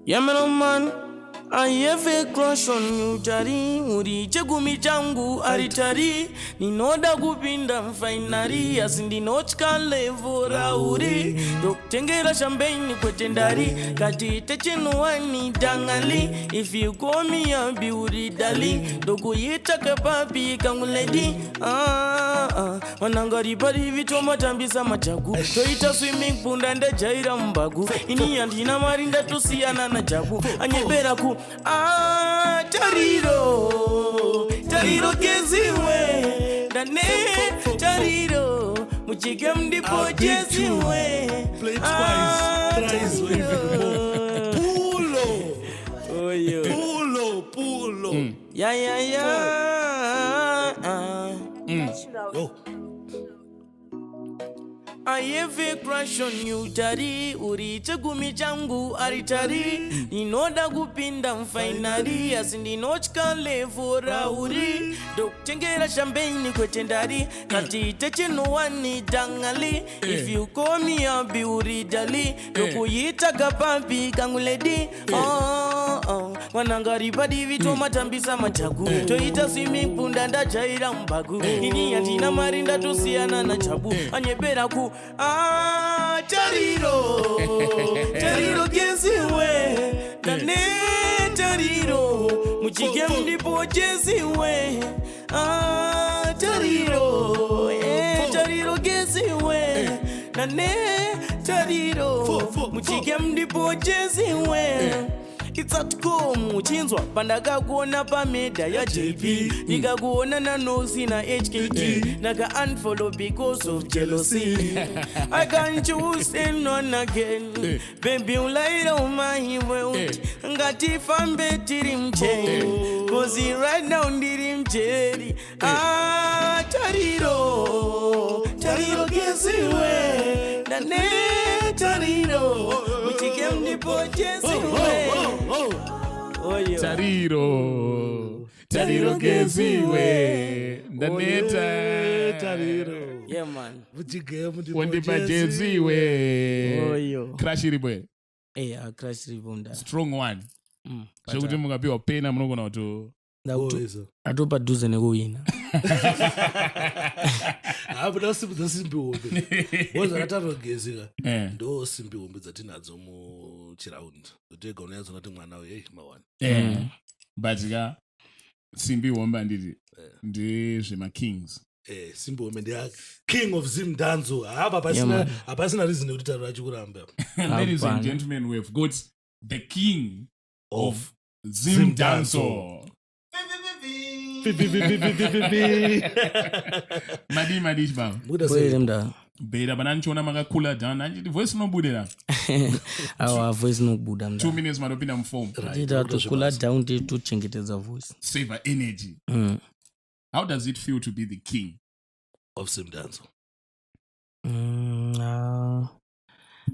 Yeah, man, I have a crush on you, Tari. Uri chegumi changu aritari. Ninoda kupinda mfainari. Asindi nochka levora uri. Dok tengera champagne kwetendari. Kati techenuani dangali. If you call me a beauty dali. Doku yita kapapi kanguledi. Wanangari pari vito matambisa machagu. Toita swimming punda nda jaira mbagu. Ini andina marinda tusiana na jabu. Anyebera ku Tariro Gezi we Dane Tariro Muchike mdipo Gezi we Play it twice, thrice, or even more. Pulo. Oh yo Pulo. Yeah Yo. I have a crush on you, Tari. Uri chegumi changu aritari. Ninoda kupinda mfainari. Asindi nochka levora uri. Dok tengera champagne kwetendari. Kati techenuani dangali. If you call me a beauty dali. Doku yita kapapi kanguledi. Wanangari padi vito matambisa machagu. Toita swimming punda nda jaira mbagu. Ini yantina marinda tusiana na chabu. Anyebera ku Tariro Gezi we Dane Tariro Muchike mdipo Gezi we Tariro Gezi we Dane Tariro Muchike mdipo Gezi we It's at home, chinzwa pandaka kuona pameda ya JP nikakuona na nosi na HKT naka unfollow because of jealousy. I can't choose anyone again. Baby you light on my world. Ngati fambe tirimche cause right now ndirimcheri. Tariro Gezi we Dane Tariro Muchike mdipo Gezi we Tariro Gezi we Daneta Tariro. Yeah man. Wandi ba Gezi we Oyo. Crash ribwe. Yeah, crash ribunda. Strong one. Shokuti mukapiwa pena mnogo na watu. Atopa duze nekuwina. But simbi wombe. Waza Tariro Gezi ka. Ndo simbi wombe zatinadzo mu chiraundi. Utega unayazo nati mwana we mawana. Batika simbi wombe nditi. Ndi zvema kings. Simbi wombe ndi king of Zimdancehall. Hapasina reason kuti Tariro achikuramba. Ladies and gentlemen, we have got the king of Zimdancehall. Madi baba. Kweli Beda bananchona makakula down anjiti voice no budela. Our voice no buda mda. 2 minutes madopina mform. Tita to cool down to chengeteza voice. Save our energy. How does it feel to be the king of Zimdancehall?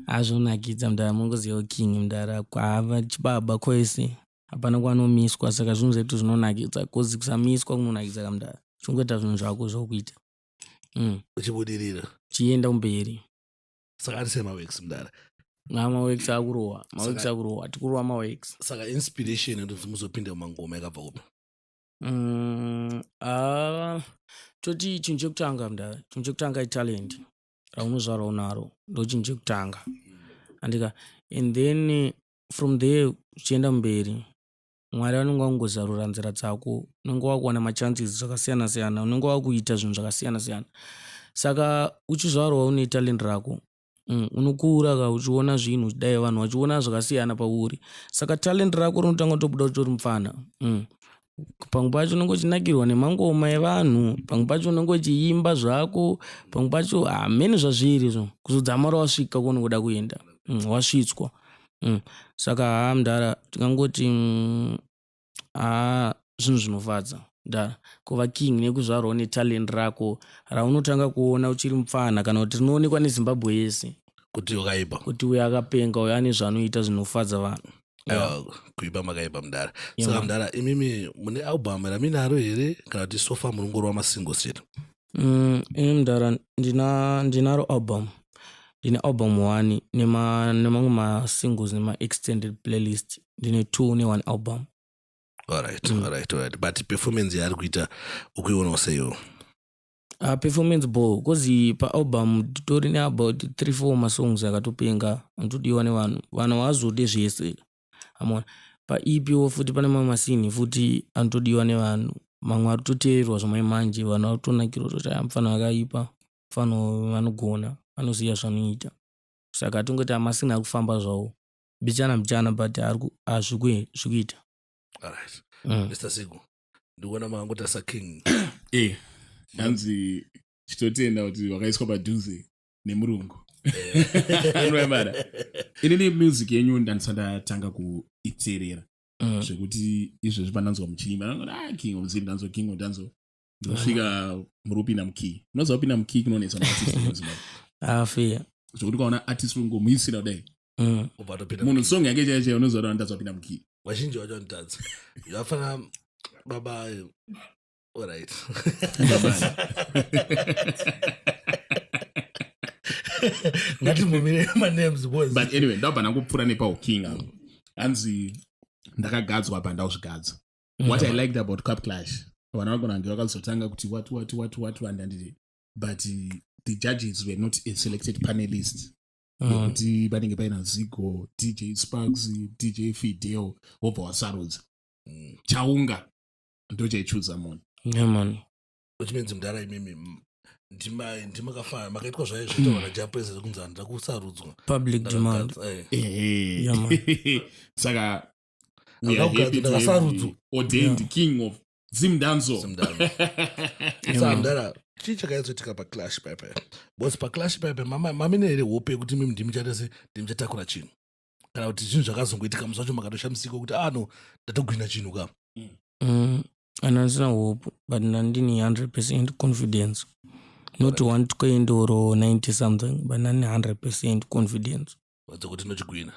Azvonakidza mdara mungoziva king mdara kwava chibaba kwese. Hapana kwanomiswa saka zvinhu zvetu zvinonakidza kozi kusamiswa kunonakidza kamdara. Chongoita zvinhu zvako zvokuita. Uchibudirira. Chienda mberi. Saka arise mawex mdara. Mawex akurowa. Mawex akurowa. Tikurowa mawex. Saka inspiration ndo muzopinda mangoma yakabva kupi? Toti chinhu chekutanga mdara. Chinhu chekutanga italent. Raunozvara unaro. Ndo chinhu chekutanga. Andika. And then from there uchienda mberi. Mwari anonga ungozarura nzira dzako. Unonga wakuwana machances zvakasiyana siyana. Unonga wakuita zvinhu zvakasiyana siyana. Saka uchizvarwa une talent rako. Unokura ka uchiona zvinhu dai vanhu vachiona zvakasiyana pauri. Saka talent rako rinotanga kutobuda utori mufana. Pamwe pacho unonga uchinakirwa nemangoma evanhu. Pamwe pacho unonga uchiimba zvako. Pamwe pacho hamene zvazviri izvo. Kuzodzamara wasvika kwaunoda kuenda. Wasvitswa. Saka mdara tikangoti zvinhu zvinofadza mdara kuva king nekuzvarwa netalent rako raunotanga kuona uchiri mufana kana kuti rinoonekwa neZimbabwe yese kuti wakaipa kuti uyo akapenga uyo ane zvanoita zvinofadza vanhu. Kuipa makaipa mdara. Saka mdara imimi mune album raminaro here kana kuti sofa mulongoro wa masingle chete? Mdara ndinaro album ndine album 1 nemamwe ma-singles nema-extended playlist ndine 2 ne-1 album. Alright. But performance yaari kuita ukuiona seyo? Performance bo kozi pa album titori ne about 3-4 masongs akatopenga anotodiwa nevanhu vazode zvese amona. Pa EP futi pane mamwe masini futi anotodiwa nevanhu mamwe aritoteerwa zvamai manje vanhu vatonakirwa kuti mufano akaipa mufano vanogona vanoziva zvanoita saka tongoti amasini akufamba zvawo bichana but zvikuita. Alright. Mr. Sigu ndikuona makangoti asa king. Hanzi chitotenda kuti wakaiswa padhuze nemurungu. Anoemara inini music yenyu ndatanga kuiterera zvekuti izvezvi pandanzwa muchimba king of Zimdancehall, king of dancehall ndosvika murupinda mukii. Unoziva kupinda mukii kunonetsa naartist muZimbabwe fair zvekuti ukaona artist ungomuisira kudai munhu song yake chaiyo unoziva kuti ndazwa kupinda mukii. Vazhinji vacho vanotadza zvafana baba. Alright. Ngatimumire ma-names boys. But anyway, ndabva ndangopfuura nepawo king apo. Hanzi ndakagadzwa apa ndazvigadza. What I liked about Cup Clash, vana vakonange vakazotanga kuti what andanditi. But the judges were not a selected panelist. Kuti panenge paina Zigo, DJ Sparks, DJ Fidel, wobva wasarudza. Chaunga ndochaichuza munhu. Yeah man. Which means mdara imimi ndimakafana makaitwa zvaye zvinoita vana japeza kunzi ndakusarudzwa public demand. Yeah man. Saka we are happy to have the ordained king of Zimdancehall. Saka mdara chii chakaizoitika paclash paipa bcause paclash paipa mamine here hope yekuti mimi ndimuchatakura chinhu kana kuti zvinhu zvakazongoitika musi wacho makatoshamisika kuti no ndatogwina chinhu ka. And handisina hope but ndandini 100% confidence, not 120 or 90 something but ndani 100% confidence wadza kuti nochigwina.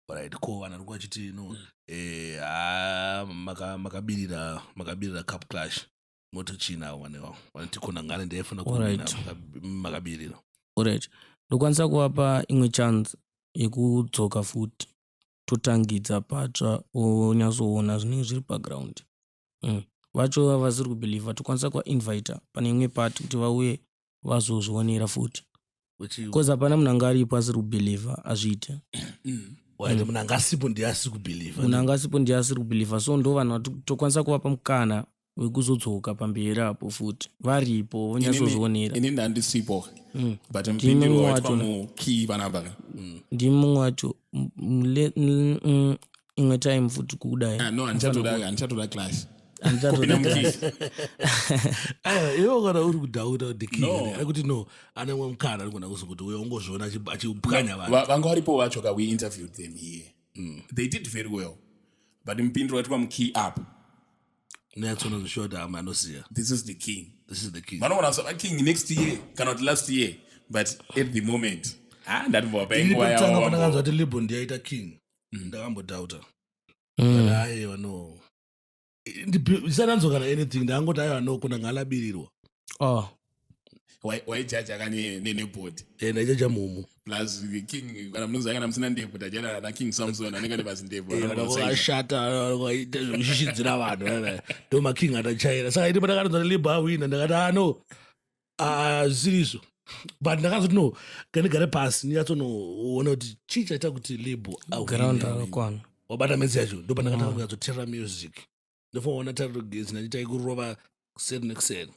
Alright, ko vanhu vari kwachiti makabirira Cup Clash moti china wanewa vanoti Khonangale ndaifuna kuwina makabirira. Alright, ndokwanisa kuvapa imwe chance yekudzoka futi totangidza patsva onyazoona zvinenge zviri paground. Vacho havasiri kubhilivha tokwanisa kuvainvita pane imwe pati kuti vauye vazozvionera futi bcause hapana munhu anga aripo asiri kubhilivha azviite. Munhu anga asipo ndiye asiri kubhilivha so ndo vanhu tokwanisa kuvapa mukana wekuzodzoka pamberi apo futi varipo vonyazozvionera. Ini ndandisipo but mpindiro waitwa mukii panapa ndimi mumwe wacho imwe time futi kudai. No, handichatoda clash. Iwo kana uri kudhauta the king akuti no ane mwe mukana arikona kuzokuti uyo ungozviona achipwanya vanhu. Vanga varipo vacho we interviewed them here. They did very well. But mpindiro waitwa mukii up. Neyatsona zvishoda amanoziya. This is the king. Vanoona sava king next year cannot last year but at the moment ndatimbopa inguva yawo. Pandakanzwa kuti LIBHO ndiyaita king ndakambodhauta. Aiwa no. Ndisananzwa kana anything ndangoti aiwa no Khonangale abirirwa. Waijaja kane neneboard. Ndaijaja mumu. Plus the king kana munonzi kana musina ndebho tajana na King Samson anenge ane basi ndebho. Vakashata vaita zvekushishidzira vanhu ndo making atachaira. Saka iti pandakanzwa LIBHO awina ndakati no zvirizvo. But ndakazoti no kandigare pasi ndiyatsonoona kuti chii chaita kuti LIBHO awina. Wabata mezi yacho ndo pandakatanga kuyazoteerera music. Ndofoona Tariro Gezi nanditai kurova kuseri nekuseri.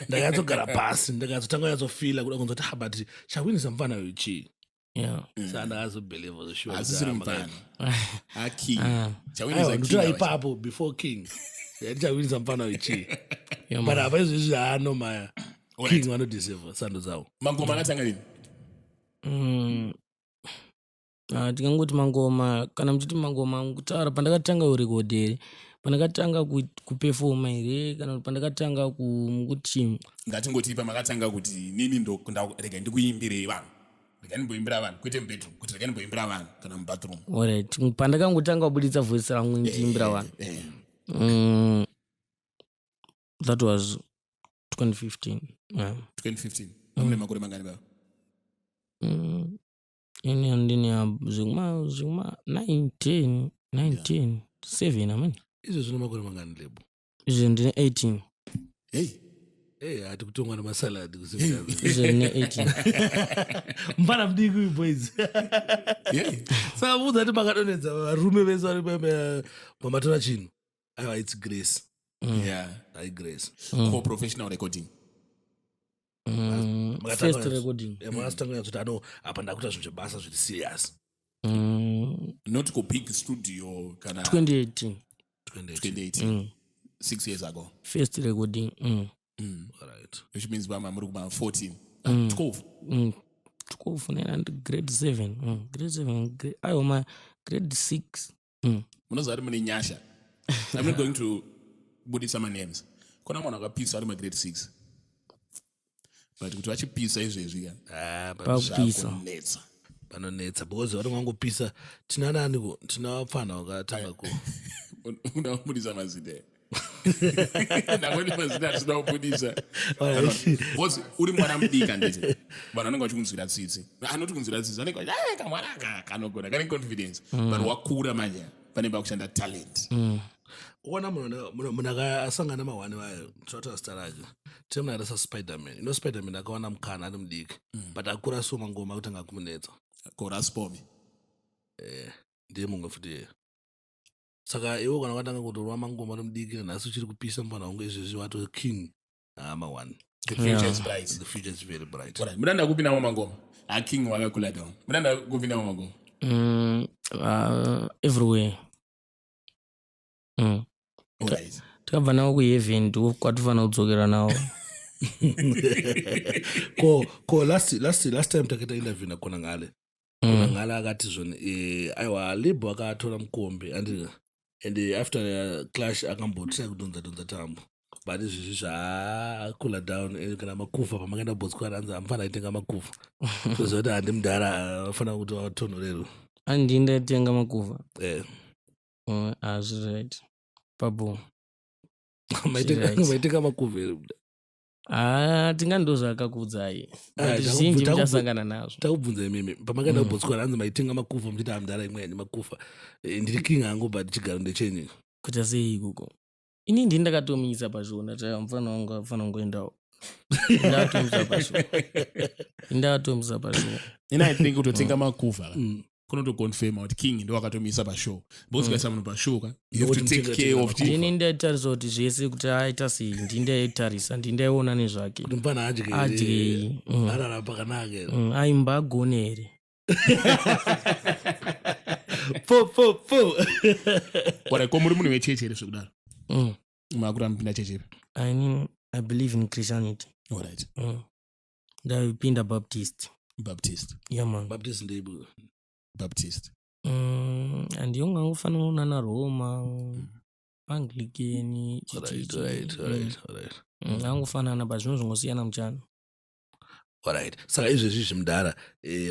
Ndakayatsogara pasi ndakazotanga yatsofila kuda kunzwa kuti but chawinisa mufana uyu chii. Saka ndakazobhelievha zvishuwa. Asisiri mufana. King. Chawinisa king. Ipapo before king. Chawinisa mufana uyu chii. But hapa izvezvi maya. King vanodiseva sando dzavo. Mangoma akatanga lini? Tikangoti mangoma kana muchiti mangoma kutaura pandakatanga kurekodheri pandakatanga kupefoma here kana pandakatanga kuti ngatingoti pamakatanga kuti nini ndo rega ndikuimbirei vanhu rega ndimboimbira vanhu kwete mubedroom kuti rega ndimboimbira vanhu kana mubathroom. Alright, pandakangotanga kubuditsa voice rangu ndiimbira vanhu that was 2015. 2015 mune makore mangani baba? ini andini ya zinguma 19 7 amani izvo zvino makore mangani lebo izvo ndine 18 hati kutongwa nemasaladi izvo ndine 18 mbana mudiki uyu boys saka budza kuti makadonedza varume vese vari pamatora chino aiwa its grace hai grace for professional recording first recording makasitanganya kuti ano apa ndakuita zvinhu zvebasa zviri serious not go big studio kana 2018 6 years ago first recording right which means bama muri kuma 14 12 12 nena grade 7 grade 7 ayo ma grade 6 munoziva kuti mune nyasha I'm not going to budisa names kona mwana akapisa ari grade 6 but kuti vachipisa izvezvi pakupisa panonetsa because vari kwangopisa tina naniko tina vapfana vakatanga ku unabudisa mazita ndamweni mazita atisina kubudisa because uri mwana mudika nditi vanhu vanenge vachikunzwira tsitsi anoti kunzwira tsitsi anenge kamwana kanogona kane confidence but wakura manje panenge pakushanda talent uona munhu akasangana mahwane vayo tinotaura zita rake tinemunhu akaita saspiderman spiderman akawana mukana ari mudiki but akura so mangoma akutanga kumunetsa koraspomi ndiye mumwe futi iyeyo saka iwo kana wakatanga kutorwa mangoma ari mudiki nanhasi uchiri kupisa mupana wangu izvezvi wato king mahwane the future is bright the future is very bright mudanda kupinamo mangoma king wakakula down mudanda kupinamo mangoma everywhere tikabva nawo kuheaven ndiko kwatifanira kudzokera nawo ko last time takaita interview nakhonangale khonangale akati zvoni aiwa LIBHO akatora mukombe and after clash akambotisa kudonza tambo but izvizvi zvaakula down kana makufa pamakaenda botswana anzi amufana aitenga makufa kuziva kuti handi mudhara afanira kuti vatonhorerwe andindaitenga makufa right papo maitenga makufa here tingandozvakakudzai zhinji muchasangana nazvo takubvunza imimi pamakaenda kubotswana anzi maitenga makufa muchiti hamudhara imwe yani makufa ndiri king hangu but chigaro ndechenyu kuita sei ikuko ini ndini ndakatomisa pazvona taiwa mufana wangu afana kungoendawo ndakatomisa pashow ina I think kutotenga makufa kunotoconfirma kuti king ndo akatomisa pashow because kaisa munhu pashow you have to take care of ini ndaitarisa kuti zvese kuti aita sei ndindaitarisa ndindaiona nezvake kuti mupana adye arara pakanaka aimbagone here ko muri munhu wechechi here zvekudaro makura mupinda chechepe I believe in Christianity. Alright. Ndapinda Baptist. Yeah man. Baptist ndeibu. Baptist. And yonga ngufana unana Roma, Anglican. Alright. Angufana na bazvinhu zvingosiyana muchana. Alright. Saka izvezvi zvimudhara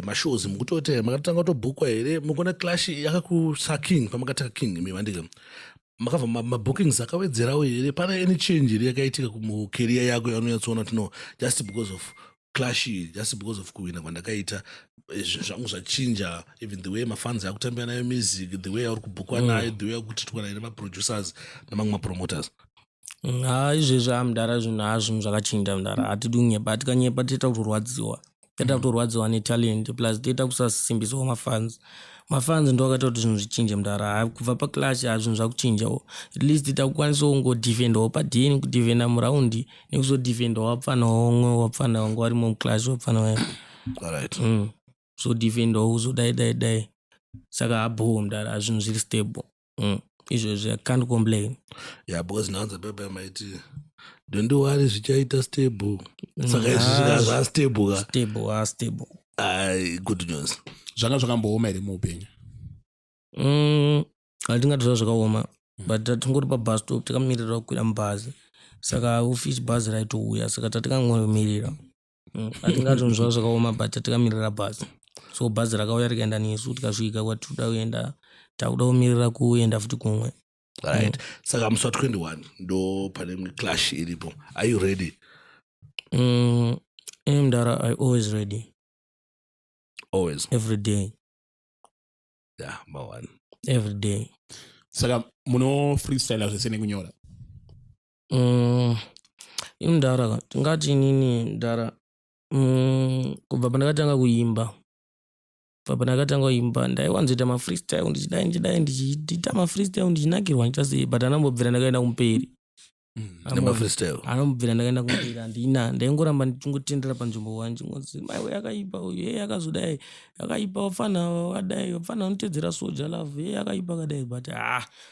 mashows mukutotera makatanga kutobhukwa here mukona clash yakakusa king pamakataka king imi vandika makabva mabookings akawedzerawo here pane any change here yakaitika mucareer yako yaunonyatsoona kuti no just because of clash just because of kuwina kwandakaita zvangu zvachinja even the way mafans akutambira nayo music the way auri kubhukwa nayo the way akutitwa nayo nemaproducers namamwe mapromoters izvezvi amudhara zvinhu hazvinhu zvakachinja mudhara hatidunyepa tikanyepa toita kutorwadziwa netalent plus toita kusasimbiswa mafans ndo akaita kuti zvinhu zvichinje mudhara kubva paclash hazvinhu zvakuchinjawo at least takukwanisawo kungodefendawo padheni kudefenda muraundi nekuzodefendawo wapfana wangu warimo muclash wapfana wayo so defendawo kuzodai saka abho mudhara hazvinhu zviri stable izvozvo I can't complain because naanza pepa maiti don't worry zvichaita stable saka izvi zvastable good news zvanga zvakambooma here muupenyu hatingatozva zvakaoma but tatingori pabus stop takamirira kukwira mubhazi saka ufichi bhazi raitouya saka tatikangomirira hatingatozva zvakaoma but tatikamirira bhazi so bhazi rakauya rikaenda nesu tikasvika kwatikuda kuenda takuda kumirira kuenda futi kumwe right saka musi wa21 ndo pane clash iripo are you ready mdara I always ready Always. every day. Yeah, man. Every day. Saka muno freestyle zvese kunyora. Indara tingati nini ndara kubva pandakatanga kuimba ndaiwanzoita mafreestyle ndichiita mafreestyle ndichinakirwa ndichita sei but anambobvira ndakaenda kumberi anambobvira ndakaenda kumberi handina ndaingoramba ndichingotendera panzvimbo wanje ngozi maiwe yakaipa uyu yakazodai yakaipa wafana unotedzera soja love yakaipa kadai but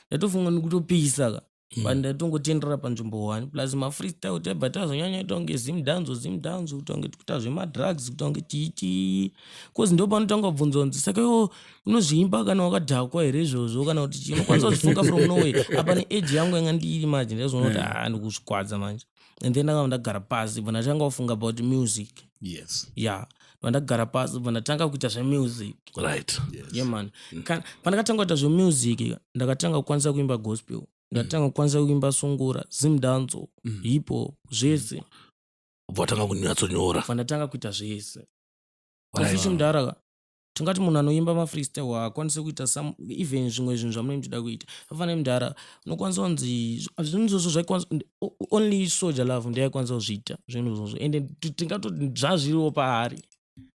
ndatofunga ndikutopisa ka but ndatongotenderera panzvimbo wani plus mafreestyle tebva tazonyanya kuita kunge zimdance kuita kuita zvemadrugs kuita kunge titi kozi ndo panotanga kubvunzwa kunzi saka iwo unozviimba kana wakadhakwa here izvozvo kana kuti chii unokwanisa kuzvifunga from nowhere apa neage yangu yanga ndiiri manje ndaizvona kuti ndikuzvikwadza manje and then ndakava ndagara pasi bva ndatanga kufunga about music. Yes. Yeah. Ndagara pasi bva ndatanga kuita zvemusic. Right. Yes. Yeah man. Pandakatanga kuita zvemusic ndakatanga kukwanisa kuimba gospel. Ndatanga kukwanisa kuimba sungura, zimdancehall, LIBHO, zvese. Watanga kunyatsonyora. Ndatanga kuita zvese. Official mudhara tingati munhu anoimba mafreestyle akwanise kuita even zvimwe zvinhu zvamunenge muchida kuita. Afanire mudhara unokwanisa kunzi zvinhu izvozvo zvaikwanisa only Soldier Love ndiye aikwanisa kuzviita zvinhu izvozvo ende tingatoti zvazviriwo paari.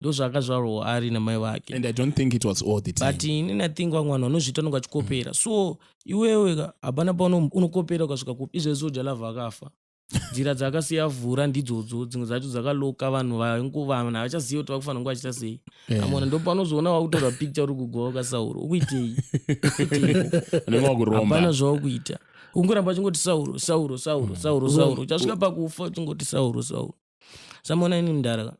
Ndozvakazvarwo ari namai vake. And I don't think it was all the time. But inini think vamwe vanhu vanozviita nonga achikopera. So iwewe hapana pauno unokopera ukasvika kupi izvo Soldier Love akafa. Nzira dzakasiya vhura ndidzodzo dzimwe dzacho dzakaloka vanhu vanhu havachazivi kuti vakufanira kunge vachita sei. Amona ndo panozoona wakutorwa picture uri kugwa wakasauro ukuitei. Hapana zvawakuita. Ungoramba chingoti Sauro uchasvika pakufa uchingoti Sauro. Samona ini mudhara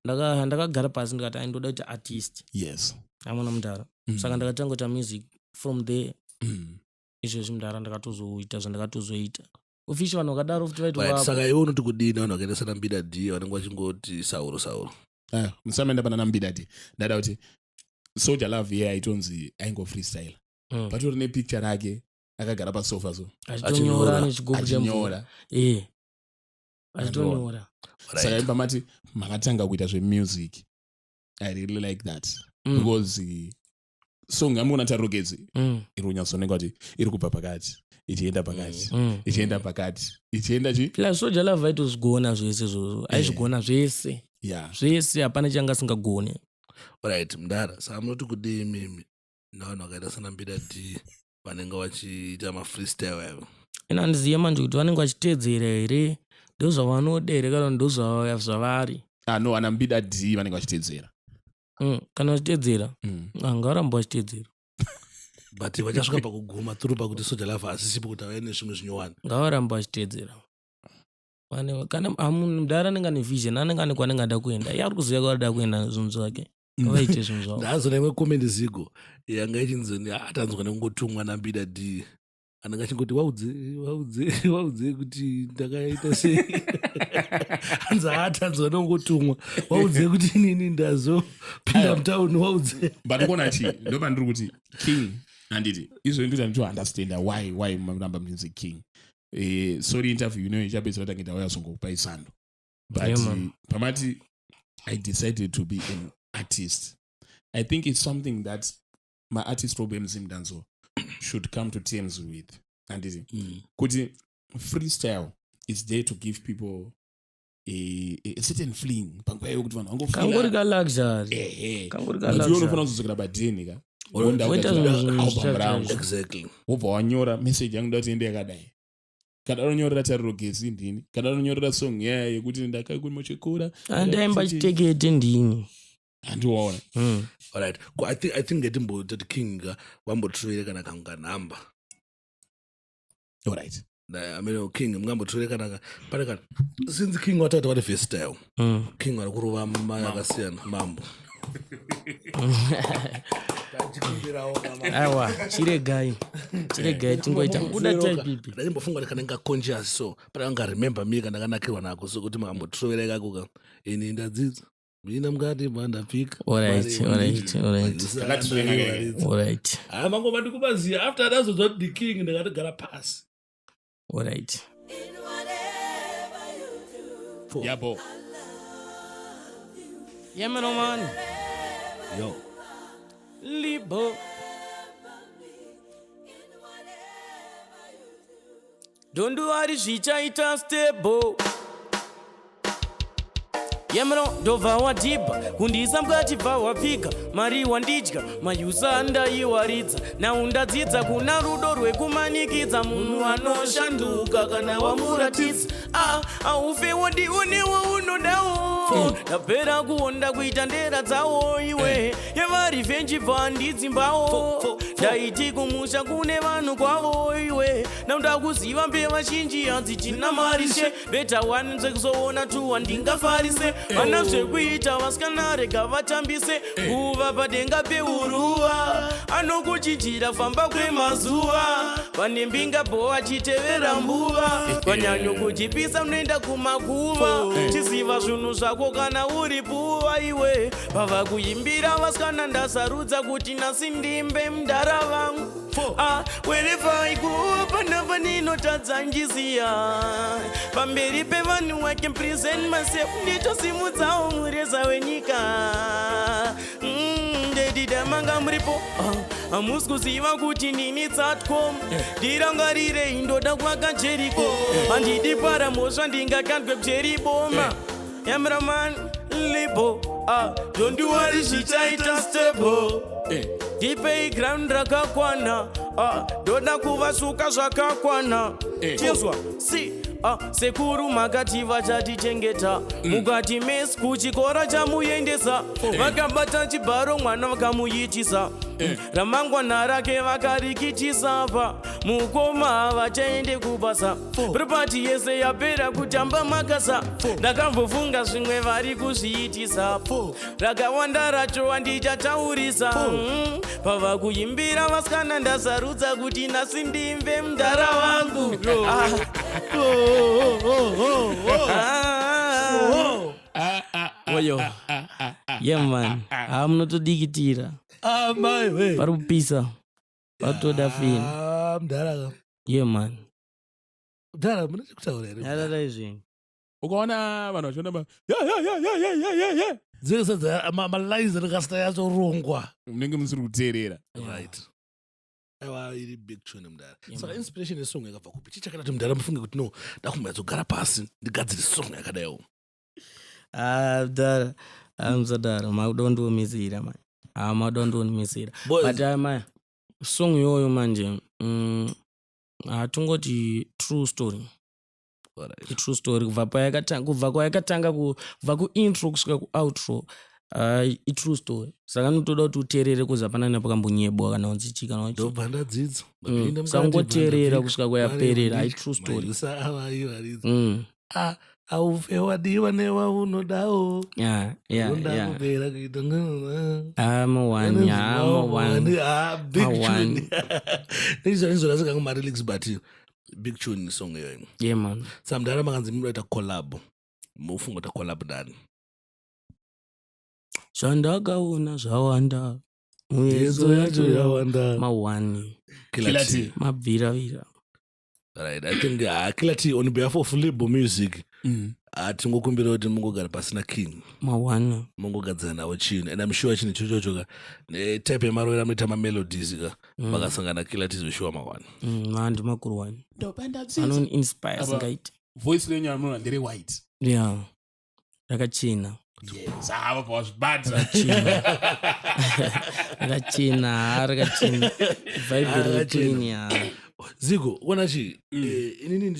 ndakagara pasi ndikati ndoda kuita artist. Yes. Amona mudhara saka ndakatanga kuita music from there. Izvozvi mudhara ndakatozoita zvandakatozoita. Official vanhu vakadaro futi vaitwa saka iwe unoti kudini vanhu vakaenda sana mbida d vanenge vachingoti Sauro. Musamenda pana nambida d ndada kuti Soldier Love ye aitonzi aingo freestyle. Patori nepicture rake akagara pasofa so achinyora nechigubhu chemvura. Achitonyora. Saka imba mati makatanga kuita zvemusic. I really like that. Because song amuna Tariro Gezi iri kunyatsoneka kuti iri kubva pakati ichienda pakati ichienda pakati ichienda chi plus Soldier Love aitozvigona zvese zvozvo aizvigona zvese zvese hapana changa asingagone. Right mudhara saka munoti kudii mimi navanhu vakaita sana mbida d vanenge vachiita mafreestyle avo ina handizive manje kuti vanenge vachiteedzera here ndozvavanoda here kana ndozvavari. No ana mbida d vanenge vachiteedzera. Kana vachiteedzera ngavaramba vachiteedzera. But vachasvika pakuguma turi pakuti Soldier Love asisipo kuti ave nezvimwe zvinyowani. Ngavaramba vachiteedzera. Kana mudhara anenge ane vision anenge ane kwanenge ada kuenda iye ari kuziva kwaada kuenda zvinhu zvake avaite zvinhu zvavo. Ndazona imwe comment zigo yanga ichinzoni atanzwa nekungotumwa nambida d anenge achingoti waudze kuti ndakaita sei hanzi haatanzwa nekungotumwa waudze kuti nini ndazopinda mutauni waudze. But ukona chi ndo pandiri kuti King handiti izvo ndita ndito understand why muramba munzi King. Sorry interview ichapedzera kuti angenda wayazongokupa isando. But pamati I decided to be an artist. I think it's something that my artist problem Zimdancehall should come to terms with. And kuti freestyle is there to give people a certain fling. Kangori ka luxury. Unofana kuzozokera badeni ka. Exactly. Wobva wanyora message yangu ndati ende yakadai. Kana unonyorera Tariro Gezi ndini. Kana unonyorera song yekuti ndakakumochekora. Ndaimba chitekete ndini. Andiwaona. Alright. I think getimbo that King wambotrere kana kanganamba. Alright. I mean King mungambotrere kana pane kana since King watata wale freestyle. King walikurova yakasiyana mambo. Aiwa chiregai tingoita kuda type ndimbofunga kana nga conscious so but anga remember me kana kanakirwa nako so kuti mangambotrovera kuka ini ndadzidza mina mungati mandapika. Alright. Mango mandikubaziya after adazozwa kuti the King ndakatogara pasi. Alright. Yabo. Yeah man. Yo. LIBHO. Don't do what is zvichaita stable. Yemro ndobva wadhibha kundiisa mukati bva wapika mari wandidya mayusa andaiwaridza naundadzidza kuna rudo rwekumanikidza munhu anoshanduka kana wamuratidza aufe wodionewa unodawo ndapera kuonda kuita ndera dzawo iwe yevari venji bva handidzimbawo ndaiti kumusha kune vanhu kwavo iwe naundakuziva mbeva zhinji hanzichina marishe beta wanze kuzoona tuwa ndingafarise vana zvekuita vasikana rega vatambise kuva padenga peuruva anokuchinjira famba kwemazuva pane mbinga bho achitevera mbuva vanyanyo kuchipisa unoenda kumakuva chiziva zvinhu zvako kana uri puva iwe vava kuimbira vasikana ndasarudza kuti nasi ndimbe mudhara vangu wherever go panapa ninotadza njiziya pamberi pevanhu I can present myself nditosimudzawo mureza wenyika ndedidamanga muripo hamusi kuziva kuti ndini tsatcom ndirangarirei ndoda kuaka jeriko handidi para mhosva ndingakandwe kujeriboma yamraman LIBHO dondiwari zvichaita stable ndipei ground rakakwana ndoda kuvasuka zvakakwana chizwa si sekuru makati vachatichengeta mukati mesi kuchikora chamuendesa vakabata chibharo mwana vakamuyitisa ramangwana rake vakarikitisa pa mukoma havachaende kubasa propati yese yapera kutamba makasa ndakambofunga zvimwe vari kuzviitisa rakawanda racho handichataurisa pava kuimbira vasikana ndasarudza kuti nasi ndimbe mudhara wangu oyo yeman hamunotodikitira pari kupisa patoda fini mudhara yeman mudhara munechekutaura here yararai zvinhu ukaona vanhu vachiona dzinosadza malines rakasita yatorongwa munenge musiri kuteerera right aiwa iri big tune mudhara saka inspiration yesong yakabva kupi chichakata kuti mudhara mufunge kuti no ndakumbatsogara pasi ndigadzire song yakadaiwo mudhara musadaro maudondomisira maudondomisira but maya song iyoyo manje hatungoti true story true story kubva kwayakatanga kubva kuintro kusvika kuoutro itrue story saka notoda kuti uteerere kuza panana pakambonyebwa kana unzichi kana ndobva ndadzidza sangoteerera kusvika kwayaperera itrue story aufe wadiwa newa unodawo ndakupera kuita ndizvonazvakanga marelix but big tune song iyoyo yeman samudhara makanzi munoita collab mufunga ta collab ndani zvandakaona zvawanda muyezo yacho yawanda mawani Kilati mabviravira right I think Kilati on behalf of LIBHO music tingokumbira kuti mungogara pasina king mawani mungogadzana nawo chino and I'm sure chino chochoka type yemaroera anoita mamelodies ka vakasangana Kilati zvoshuwa mawani mandi makuru wani anon inspire singaiti voice lenyu yamunona ndere white rakachena zava pawazvibata rakachena vibe clean Zigo ona chi inini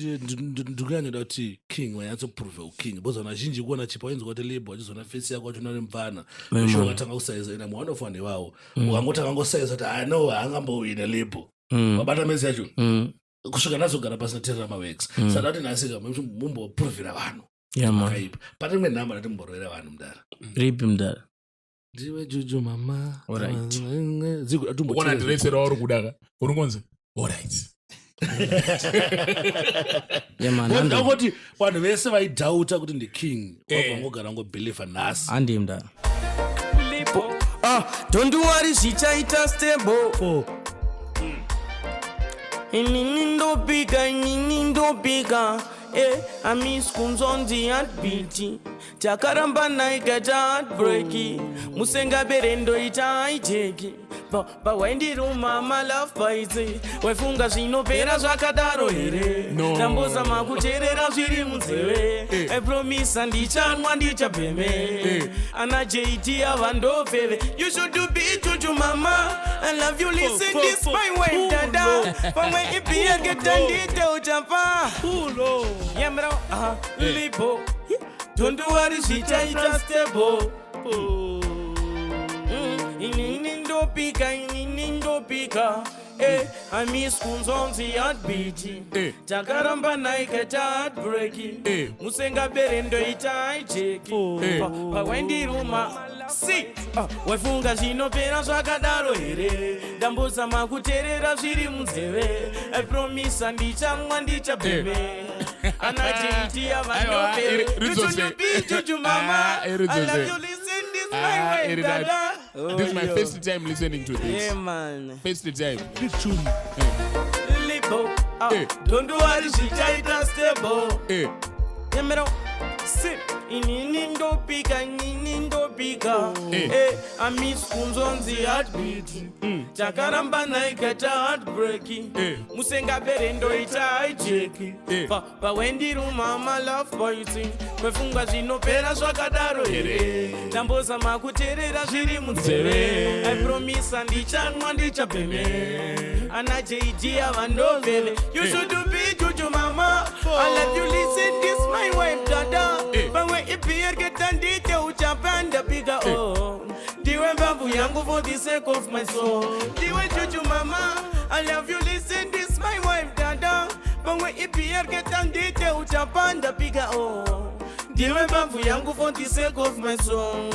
ndikuyanyoda kuti king wanyatsoprove uking bozona vazhinji kuona chipa wenzi kuti LIBHO achizona face yako achona nemupana sho katanga kusaiza ina mwana ofane wawo ukangotanga ngosaiza kuti no haangambowina LIBHO wabata mezi yacho kusvika nazogara pasina terera mawex saka kuti nasika mumboprovera vanhu akaipa pane imwe nhamba ndatimborwera vanhu mudhara ripi mudhara ndiwe juju mama Zigo atumboona ndiresera uri kudaka unongonzi alright kuti vanhu vese vaidhauta kuti ndiking wavangogara ngobhelievha nhasi handi mudhara LIBHO don't worry zvichaita stable inini ndopika Amis kunzonzi heartbeat takaramba naikata heartbreak musenga berendo ita hijack pawaindiruma malove bites waifunga zvinopera zvakadaro here ndamboza makuteerera zviri munzeve I promise handichanwa ndichabheme ana JT havandofeve you should do be to mama I love you listen this my way dada pamwe ipieketandite uchapa yemro LIBHO don't worry zvichaita stable inini ndopika I miss kunzonzi heartbeat takaramba naikata heartbreak musenga berendo ita hijack pawaindiruma waifunga zvinopera zvakadaro here ndamboza makuteerera zviri munzeve I promise handichamwa ndichabheme ana JT havandopere you should be to mama I love you listen this my way dada. This is my first time listening to this. Yeah, man. First time. Big tune. LIBHO. Don't do what she tried to stable. Yeah, me don't sit. Inindo pika. I miss kunzonzi heartbeat. Takaramba naikata heartbreak. Musenga berendo ita hijack. Pa wendiruma malove bites. Wefunga zvinopera zvakadaro here ndamboza makuteerera zviri munzeve I promise handichanwa ndichabheme ana JT havandoveve you should be to mama I love you listen this my wife dada pamwe ipieketandite uchapanda pika ndiwe mbamvu yangu for the sake of my soul ndiwe to mama I love you listen this my wife dada pamwe ipieketandite uchapanda pika ndiwe mbamvu yangu for the sake of my soul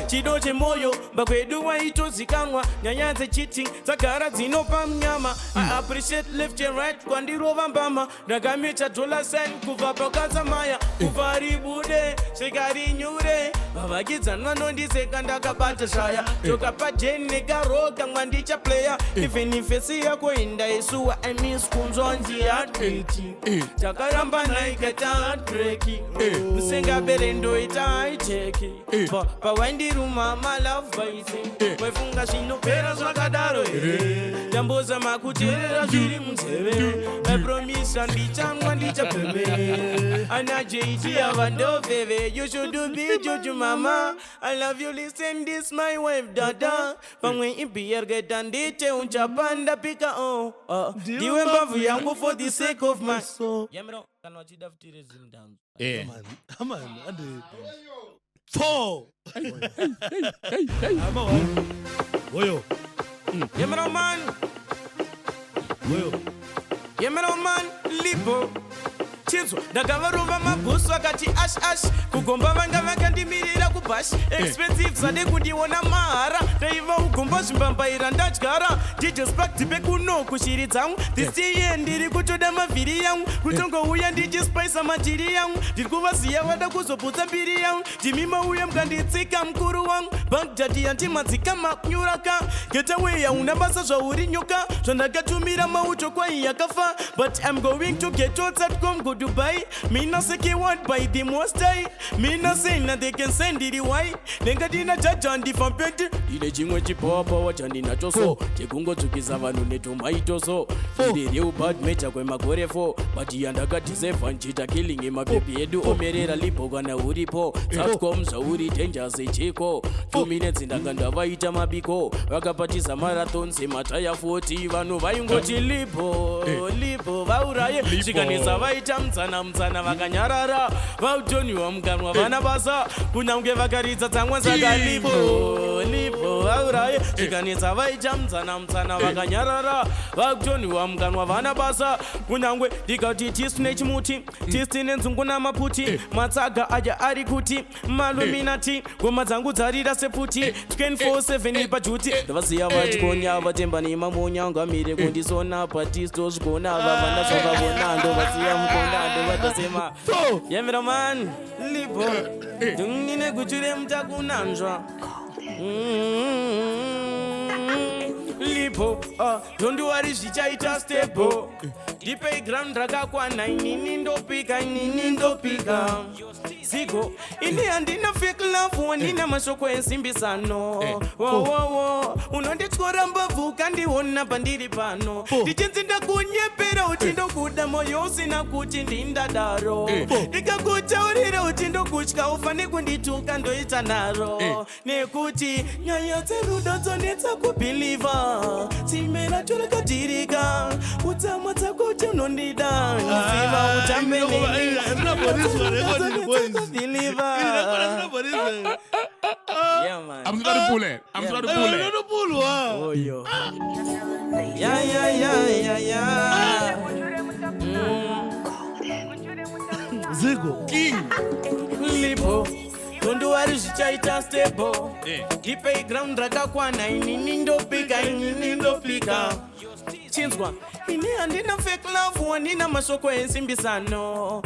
chido chemoyo bakwedu waitozikanwa nyaya dzecheating dzagara dzinopa mnyama I appreciate left and right kwandirova mbama ndakameta $sign kubva pakatsamaya kubva ribude svika rinyure vavakidzanwa nondiseka ndakabata shaya toka pajeni negaroka mwandichaplaya even ifesi yako indaisuwa I miss kunzonzi heartbeat takaramba naikata heartbreak musenga berendo ita hijack pawaindiruma malove bites waifunga zvinopera zvakadaro here ndamboza makuteerera zviri munzeve I promise handichamwa ndichabheme ana JT havandofeve you should be to mama I love you listen this my wife dada pamwe ipieketa ndite uchapanda pika ndiwe mbavhu yangu for the sake of my soul yamiro kana wachida futire Zimdancehall Man, and 4. Woyo. Yemero man. Woyo. Yemero man. LIBHO. Chinzo ndakavarova mabhusu akati ash kugomba vanga vakandimirira kubash expensive zade kundiona mahara ndaiva ugomba zvimbambaira ndadyara ndijospakti pekuno kushiri dzangu ndisiye ndiri kutoda mavhiri yangu kutongouya ndichispiisa matiri yangu ndiri kuvaziya vada kuzobvutsa mbiri yangu ndimimauya mukanditsika mukuru wangu bagdhadhi yandimadzika makunyuraka getaway hauna basa zvauri nyoka zvandakatumira mauto kwai yakafa but I'm going to get outside go Dubai, me not say what by the most high. Me not say that they can send it away. Nengadina jajan di fampenti. Ile chimwe chipopa wachandina choso. Chekungo tukizava nuneto maitoso. Ile reu bad mecha kwe makore fo. Bati yandakatisefa nchita killing mapepi edu omerera LIBHO kana uripo. Satcom zauri danger sechiko. 2 minutes ndakanda vaita mabiko. Vakapatisa marathon semataya 40. Vanu vaingoti LIBHO vauraye. Chikanisa vaita mtsana vakanyarara vautoniwa mukanwa vana basa kunyange vakaridza tsamwa saka LIBHO vauraye chikanisa vaita mtsana vakanyarara vautoniwa mukanwa vana basa kunyange ndikati tisine chimuti tisine nzungu namaputi matsaga aja ari kuti maluminati ngoma dzangu dzarira seputi 24/7 pajuti ndavasiya vachikonya vatemba nemamonya ngamire kundisona patisto zvikona vavandazvavavona ndovasiya mukona ndovatasema yemira man LIBHO ndinine kuchure mutakunanzva LIBHO don't worry zvichaita stable ndipei ground rakakwana inini ndopika zigo ini handina fake love wandina mashoko ensimbisano unondityora mbabvu ukandiona pandiri pano ndichinzi ndakunyepera uchindokuda moyo usina kuti ndindadaro ndikakutaurira uchindokutya ufane kundituka ndoita naro nekuti nyaya dzerudo dzonetsa kubhilivha timera torakadhirika utsamwa dzako unondida ndiziva utambe I'm trying to pull it. Oh, yo. Yeah. Zigo. King. LIBHO. Don't worry, zvichaita stable. Ndipei ground rakakwana inini ndopika. Chinzwa ini handina fake love wandina mashoko ensimbisano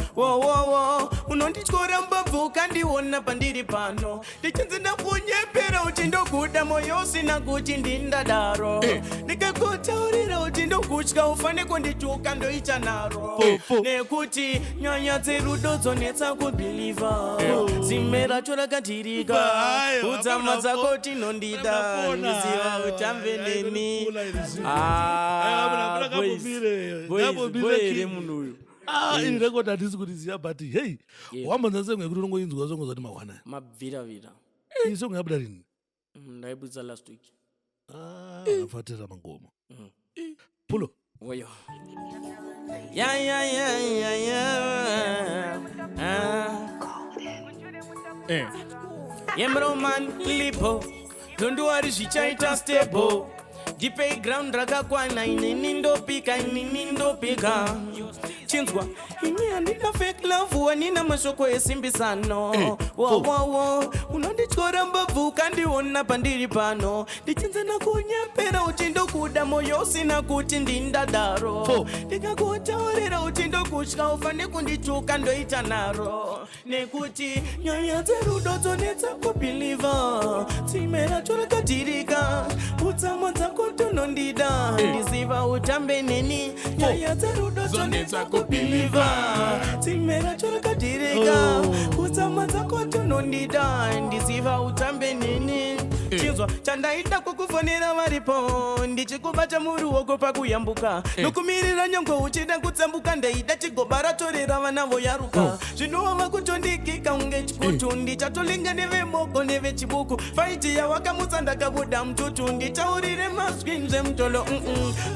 unondityora mbabvu ukandiona pandiri pano ndichinzi ndakunyepera uchindokuda moyo usina kuti ndindadaro ndikakutaurira uchindokutya ufane kundituka ndoita naro nekuti nyaya dzerudo dzonetsa kubhilivha zime racho rakadhirika udzama dzako tinondida ndiziva utambe neni boyere munhu uyu ini record handisi kutiziva but hey wambonza sengwe kuti unongoinzwa songo zati mawana mabviravira iyi songo yabuda rini ndaibudza last week afatira mangoma pulo oyo yemroman LIBHO don't worry zvichaita stable ndipei ground rakakwana inini ndopika chinzwa ini handina fake love wanina mashoko esimbisano unondityora mbabvu ukandiona pandiri pano ndichinzi ndakunyepera uchindokuda moyo usina kuti ndindadaro ndikakutaurira uchindokutya ufane kundituka ndoita naro nekuti nyaya dzerudo dzonetsa kubhilivha tsime racho rakadhirika utsamwa dzako tunondida ndiziva utambe neni nyaya dzerudo dzonetsa kubhilivha tsime racho rakadhirika utsamwa dzako tunondida ndiziva utambe neni chinzwa chandaita kukufonera varipo ndichikubata muruoko pakuyambuka nokumirira nyangwe uchida kutsambuka ndaida chigoba ratorera vana voyaruka zvinova kutondikika unge chikutu ndichatolinga nevemoko nevechibuku faiti yawakamutsa ndakabuda mututu nditaurire maswinzve mutolo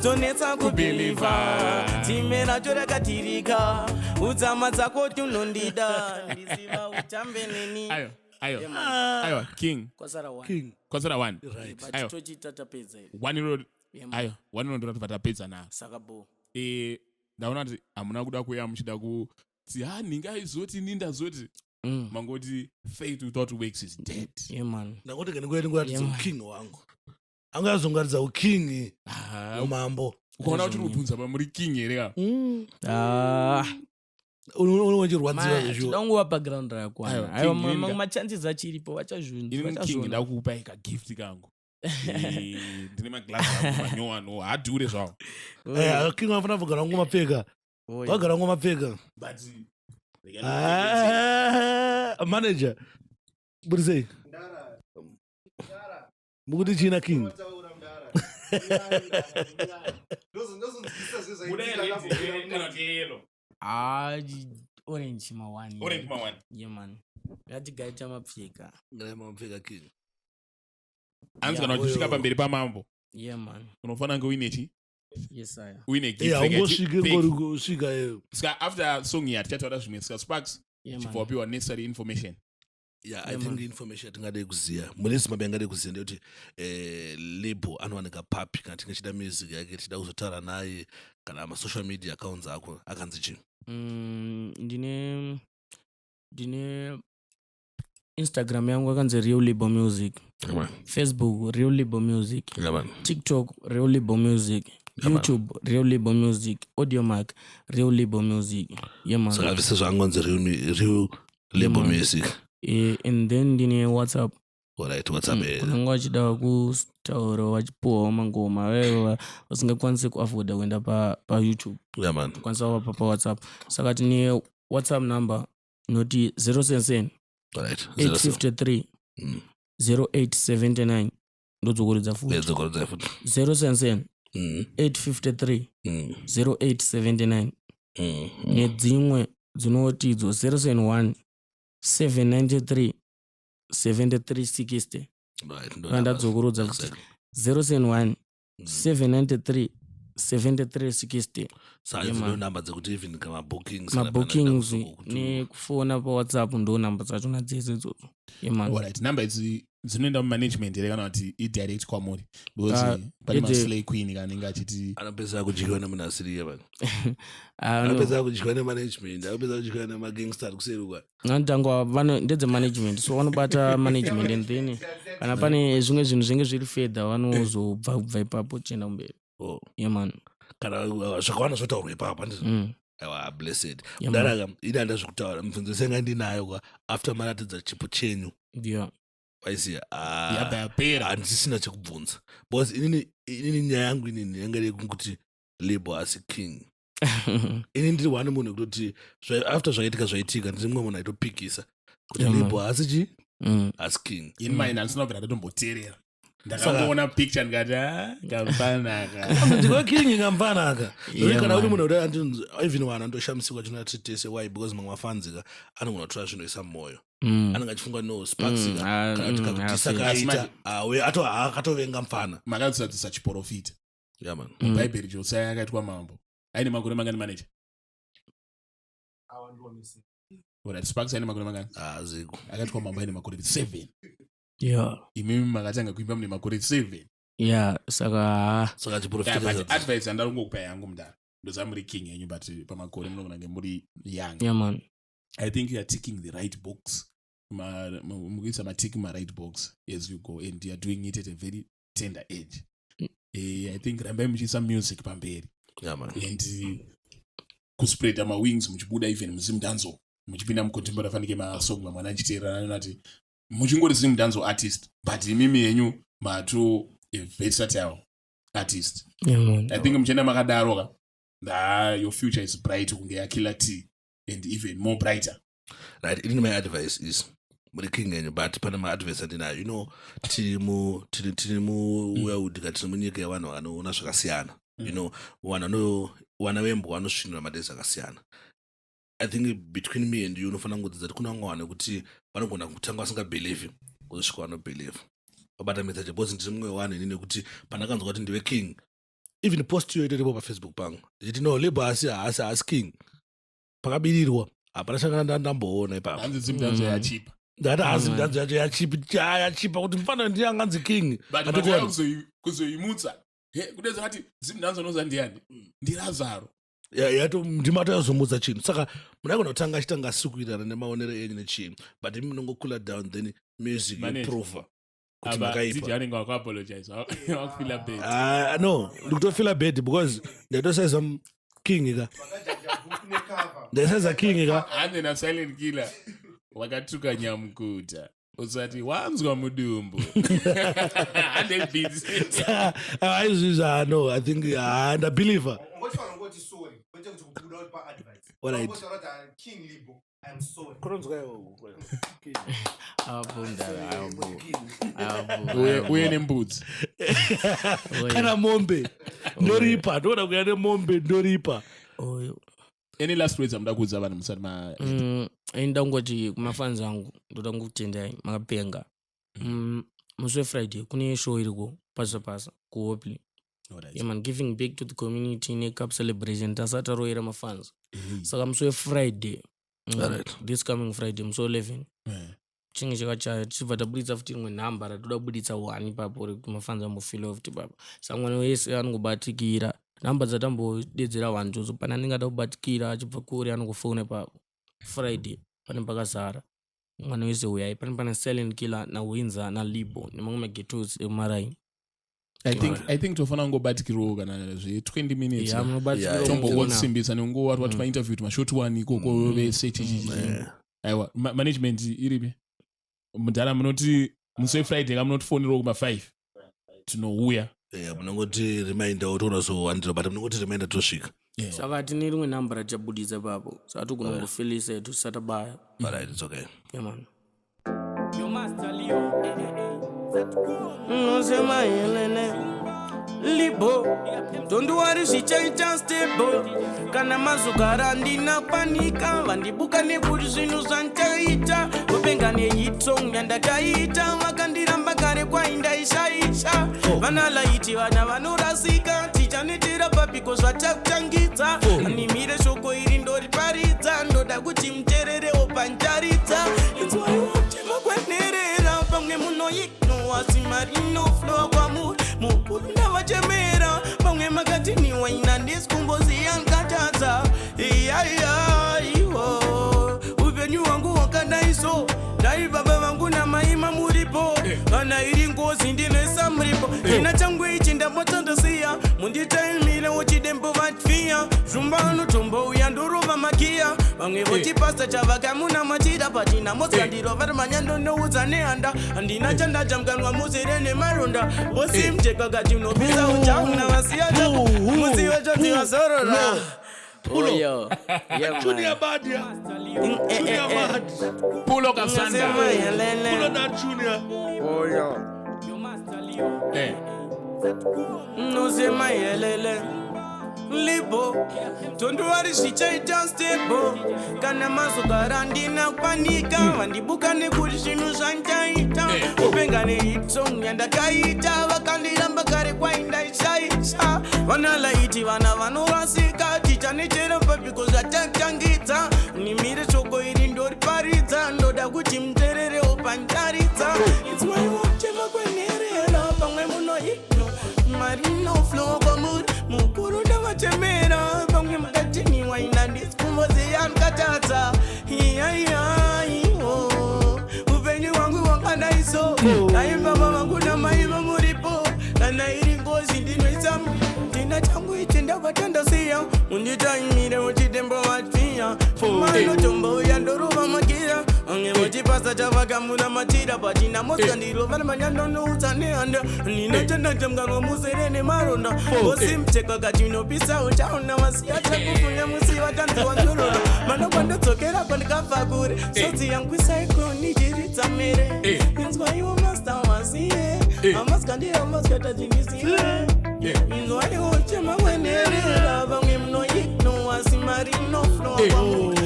dzonetsa kubhilivha tsime racho rakadhirika udzama dzako tunondida ndiziva utambe neni Ayo, King. Kwasara one. Right. Ayo. 1 euro. Ayo, 1 euro ndorati vatapedza na. Sakabo. Ndaona kuti hamuna kuda kuya muchida kuti ningaizoti nindazoti. Mangoti faith without works is dead. Yeah man. Ndangoti kaningweti ngwati king wangu. Angazongaridza uking umambo. Ukaona kuti rubvunza pamuri king here unongochirwadziwa zvezvo danguva background rakwana aiwa machances achiripo vachazvini ndakupai kagift kangu ndine maglasi angu manyowano haadhure zvavo king anofana kugara wangu mapfeka wagara wangu mapfeka manager burisei mukuti china king orange mawani yeah man ngatigaita mapfeka king hanzi kana uchisvika pamberi pamambo yeah man unofanira kunge uinechi yes aya uine giftangosvika ska after song iyi tichataura zvimwe ska sparks chivapiwa necessary information I think information yatingade kuziya munesi mabe angade kuziya ndekuti LIBHO anowanika papi kana tinge chida music yake tichida kuzotaura naye kana masocial media accounts ako akanzi chii ndine Instagram yangu akanzi Real LIBHO Music, Facebook Real LIBHO Music, TikTok Real LIBHO Music, YouTube Real LIBHO Music, Audiomack Real LIBHO Music. Yeah man. So this is angonzi Real LIBHO Music. And then ndine WhatsApp Alright, what's up? Kunenge wachida kutaura wachipuwawo mangoma wewe usingakwanisi kuafforda kuenda pa YouTube. Yeah, man. Kwanisa wapa pa WhatsApp. Saka tine WhatsApp number noti 077 Alright. 853 0879 ndozokoredza futi 077 853 0879 nedzimwe dzinotidzo 071 793 7360 ndadzokorodza kuti 071 793 7360 saka namba dzekuti even kama mabookings nekufona pa WhatsApp ndo namba dzacho nadzese idzodzo. Alright, namba idzi dzinoenda mumanagement here kana kuti idirect kwamuri because pane maslay queen kanenge achiti anopedza kudyiwa nemunasiri yevana anopedza kudyiwa nemanagement anopedza kudyiwa nemagangster kuseruka nandangwa ndedze management so vanobata management and then kana pane zvimwe zvinhu zvinenge zviri fedha vanozobva kubva ipapo tichienda kumberi. Man. Kana zvakawanda zvotaurwa ipapo aiwa blessed daraka ida ndazvokutaura mibvunzo senga ndinayo after maratidza chipo chenyu waisiya handisisina chekubvunza because inini nyaya yangu inini yanga yekunguti LIBHO asi king ini ndiri wani munhu kutoti after zvaitika ndiri mumwe munhu aitopikisa kuti LIBHO asi chi asi king in mine handisinobvira ndatomboteerera ndakangoona picture ndikati ngamfanaka ndiko king ngamfanaka kana uri munhu even wana andoshamisikwa chinoti tese why because mamwe mafanzika anogona kutora zvinhu isa mumwoyo anenge achifunga no sparksika kana kuti kakutisa kaita akatovenga mfana makadzadzisa chiprofita mubhaibheri josiah akaitwa mambo aine makore mangani manager Sparks aine makore mangani ziku akaitwa mambo aine makore 7 imimi makatanga kuimba mune makore 7 saka chiprofita advice andarongokupa yangu mudaro ndozamuri king yenyu but pamakore munogona nge muri young. I think you are ticking the right box mukuisa matiki right box as you go and you are doing it at a very tender age. I think rambai muchiisa music pamberi and kuspreada mawings muchibuda even muzimdancehall muchipinda mucontemporary afanike masong mamwana achiteerana anoti muchingori Zimdancehall artist but imimi yenyu mato versatile artist. I think muchienda makadaroka your future is bright kunge yakiller T and even more brighter. Right, in my advice is muri king yenyu but pane maadvice andinayo tiri muweudi ka tiri munyika yevanhu vanoona zvakasiyana wana vembo vanosvinura madezi akasiyana. I think between me and you unofana kungodzidza kuti kuna vamwe vanhu kuti vanogona kutanga vasingabelieve kuzosvika vanobelieve vabata message because ndiri mumwe wevanhu ini nekuti pandakanzwa kuti ndive king even post iyo itoripo pafacebook pangu ndichiti no LIBHO asi king pakabirirwa hapana chakanga ndamboona ipapo hanzi Zimdancehall yachipa ndati Zimdancehall yacho yachipa kuti mufana ndiye anganzi king kuzoimutsa kudedza kuti Zimdancehall noza ndiani ndirazaro ndimata yazomudza chinhu saka munagona kutanga achitanga asikuirana nemaonero enyu nechinhu but imi munongocool down then music yoprova kuti makaipa no ndikutofila bad because ndaitosaiza king ka ndaisaiza king ka hande na silent killer wakatuka nyamukuta usati wanzwa mudumbu aizvizva no I think ndabeliever uye nembudzi kana mombe ndoripa ndoda kuya nemombe ndoripa. Any last words amuda kuudza vanhu musati ndangoti kumafanzi angu ndoda kutendai makapenga musi wefriday kune show iriko pasa kuhopli giving back to the community necup celebration tasati taroera mafans saka musi wefriday this coming friday musi 11 chinge chakachaya tichibva tabuditsa futi rimwe nhamba ratoda kubuditsa 1 ipapo rekuti mafans ambofila futi ipapo saka mwana wese anongobatikira nhamba dzatambodedzera 1 jozo pana anenge ada kubatikira achibva kure anongofona ipapo friday pane pakazara mwana wese uyai pane silent killer nawinza naLIBHO nemamwe magetos emaraini. I think tofana kungobatikirawo kana zve 20 minutes tombongotsimbisa nenguva wati painterview mashoti 1 ikoko vese chichi aiwa management iripi mudhara munoti musi wefriday kamunotifonerawo kuma5 tinouya munongoti reminder utoona so1 but munongoti reminder tosvika saka tine rimwe namba rachabudisa papo saka tigonongofilisa yetu tisatabaya. Alright, it's okay. Yeah, man. LIBHO, don't worry, zvichaita stable. Kana mazogara ndina panika vandibuka nekuti zvinhu zvandaita upenga nehitsong yandakaita vakandiramba kare kwaindaishaisha vanalaiti vana vanorasika tichanetera papiko zvatakutangidza nimire shoko iri ndoriparidza ndoda kuti mutererewo panjaridza idzwaiwotemakwenerera pamwe munoignoasi marinoflowa kwamuri mukuru ndavachemera pamwe makatiniwa ina ndisikumboziyankatadza iyaiaiwo upenyu hwangu hwakadaiso dai baba vangu namaima muripo kana iri ngozi ndinoisa muripo ina changu ichi ndambotondosiya munditaimire wochidembo vatfiya zvumbano tombouya ndorova makiya vamwe vochipasta chavakamuna machida patina moskandiro vari manyandonoudza nehanda handina chandajamkanwa muzere nemaronda vosi mcheka kati unopisa uchauna vasiya chako musiwe choti vazorora. Pulo. Yo. Yeah, Junior bad, yeah. Junior bad. Pulo kasanda. Pulo that Junior. Oh, yo. No se mayelele LIBHO, don't worry, zvichaita stable. Kana mazogara ndina panika vandibuka nekuti zvinhu zvandaita upenga nehitsong yandakaita vakandiramba kare kwaindaishaisha vanalaiti vana vanorasika tichanetera papiko zvatatangidza nimire shoko iri ndoriparidza ndoda kuti mutererewo panjaridza idzwaiwotemakwenerera pamwe munoigno marinoflowa kwamuri mukuru ndavachemera pamwe makatiniwa ina ndisikumboziyankatadza iyaiaiwo upenyu hwangu hwakadaiso dai baba vangu namai vamuripo kana iri ngozi ndinoisa ndina changu ichi ndakatandasiya munditaimire muchidembo vatfiya manotombouya ndorova makiya vamwe vochipasa chavakamuna machida patina moskandiro vari manyandonoudza nehanda ninachandajamkanwa muzere nemaronda vosi mcheka kati unopisa uchaona vasiya chakufunya musi vatanziwa nzorora manokwandadzokera kwandikabva kure sodzi yangu isaikonichiridza mere inzwaiwo masta wasiye amaskandiro moskatadzindisiye inzwaiwo chemakwenerera vamwe munoignoasi marinoflowa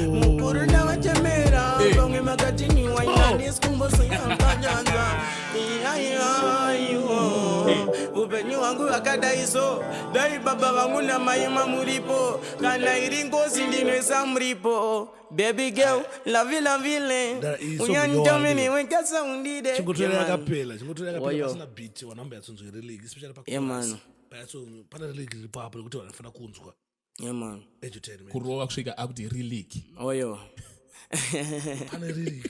mukuru ndavachemera vamwe makatiniwa ina ndisikumboziyankatadza iyaiaiwo upenyu hwangu hwakadaiso dai baba vangu namaima muripo kana iri ngozi ndinoisa muripo baby girl lavilavile uyandomini wekasa undide Chingotorera yakapela pasina beat wanamba yatsonzwa ireligi especially man. pana religi iripo apo rekuti vanofana kunzwa man. edutainment kurova kusvika akuti religi oyo pane religi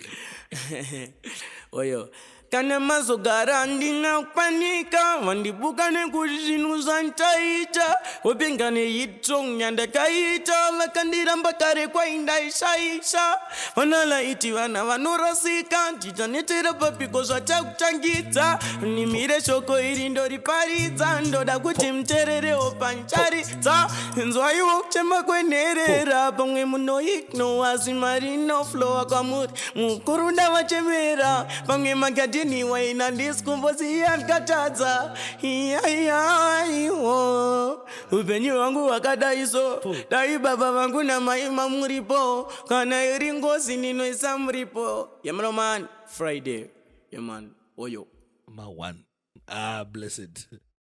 oyo kana mazogara ndina panika vandibuka nekuti zvinhu zvandaita upenga nehitsong yandakaita vakandiramba kare kwaindaishaisha vanalaiti vana vanorasika tichanetera papiko zvatakutangidza nimire shoko iri ndoriparidza ndoda kuti mutererewo panjaridza nzwaiwo chemakwenerera pamwe munoignoasi marinoflowa kwamuri mukuru ndavachemera pamwe makati niwaina ndisikumboziyankatadza iyaiaiwo upenyu hwangu hwakadaiso dai baba vangu namai mamuripo kana iri ngozi ndinoisa muripo yamanoman Friday yaman oyo ma one blessed